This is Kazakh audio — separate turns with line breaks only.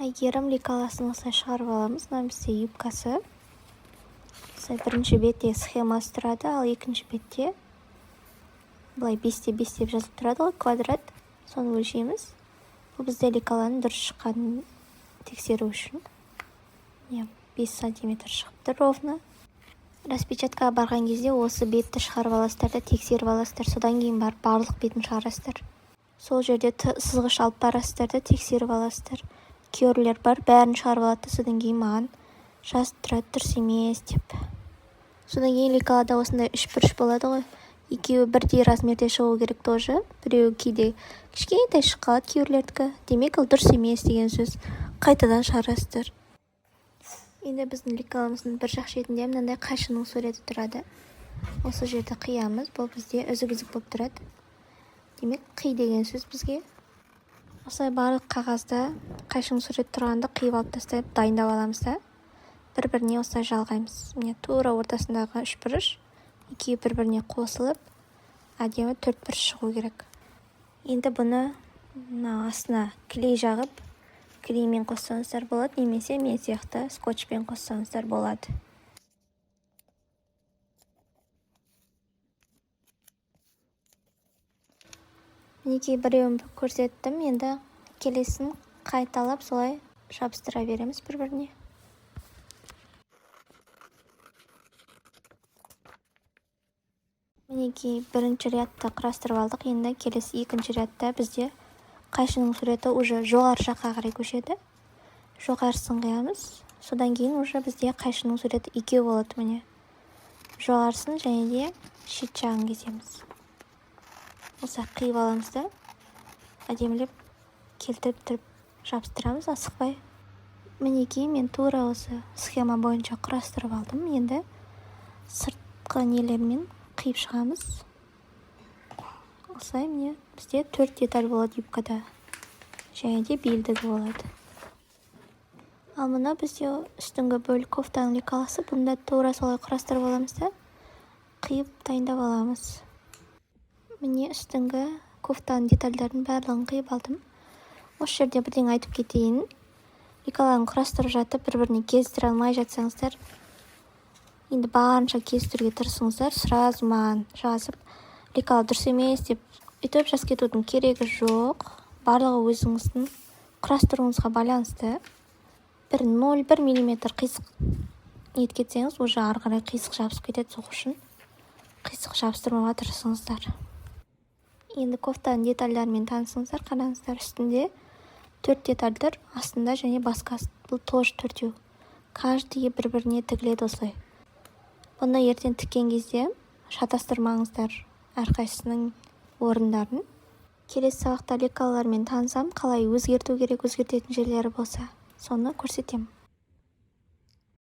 Әйгерім лекаласын осылай шығарып аламыз. Мына бізде юбкасы. Осылай бірінші бетте схемасы тұрады, ал екінші бетте былай 5-5 деп жазылып тұрады ғой, квадрат. Соны өлшейміз. Бұл бізде лекаланың дұрыс шыққанын тексеру үшін. 5 сантиметр шығыпты ровно. Распечаткаға барған кезде осы бетті шығарып аласыздар да тексеріп аласыздар. Содан кейін барып барлық бетін шығарасыздар. Сол жерде сызғыш алып барасыздар да тексеріп аласыздар. Кейбіреулер бар, бәрін шығарып алады, содан кейін маған жазып тұрады, дұрыс емес деп. Содан кейін лекалада осындай 3 бұрыш болады ғой. Екеуі бірдей размерде шығу керек тоже. Біреуі кейде кішкентай шығып қалады кейбіреулердікі. Демек, ол дұрыс емес деген сөз. Қайтадан шығарасыздар. Енді біздің лекаламыздың бір жақ шетінде мынандай қайшының суреті тұрады. Осы жерді қиямыз. Бұл бізде үзік-үзік болып тұрады. Демек, қи деген сөз бізге. Осылай барлық қағазда қайшының суреті тұрғанды қиып алып тастап дайындап аламыз да. Бір-біріне осылай жалғаймыз. Міне тура ортасындағы 3 бұрыш. Екеуі бір-біріне қосылып, әдемі 4 бұрыш шығу керек. Енді бұны астына клей жағып, клеймен қоссаңыздар болады, немесе мен сияқты скотчпен қоссаңыздар болады. Мінекей біреуін көрсеттім, енді келесін қайталап солай жабыстыра береміз бір-біріне. Мінекей бірінші рядты құрастырып алдық, енді келесі екінші рядта бізде қайшының суреті уже жоғары жаққа қарай көшеді. Жоғарысын қиямыз. Содан кейін уже бізде қайшының суреті екеу болады міне. Жоғарысын және де шет жағын кесеміз. Осылай қиып аламыз да әдемілеп келтіріп тұрып жабыстырамыз асықпай. Мінекей мен тура осы схема бойынша құрастырып алдым. Енді сыртқы нелермен қиып шығамыз. Осылай міне бізде 4 деталь болады юбкада. Және де белдігі болады. Ал мына бізде үстіңгі бөлік кофтаның лекаласы. Бұнда тура солай құрастырып аламыз да қиып дайындап аламыз. Міне үстіңгі кофтаның детальдарын барлығын қиып алдым. Осы жерде бірден айтып кетейін. Лекаланы құрастырып жатып, бір-біріне кездестіре алмай жатсаңыздар, енді барынша кездестіруге тырысыңыздар, сразу маған жазып, лекала дұрыс емес деп өйтіп жазып кетудің керегі жоқ. Барлығы өзіңіздің құрастыруыңызға байланысты. 1 миллиметр қисық еткетсеңіз, уже ары қарай қисық жабысып кетеді, сол үшін қисық жабыстырмауға тырысыңыздар. Енді кофтаның детальдарымен танысыңыздар, қараңыздар, үстінде 4 детальдар, астында және басқасы. Бұл тоже 4-еу. Каждыйы бір-біріне тігіледі осылай. Бұны ертең тіккен кезде шатастырмаңыздар әрқайсысының орындарын. Келесі сабақта лекалалармен танысам, қалай өзгерту керек, өзгертетін жерлері болса, соны көрсетем.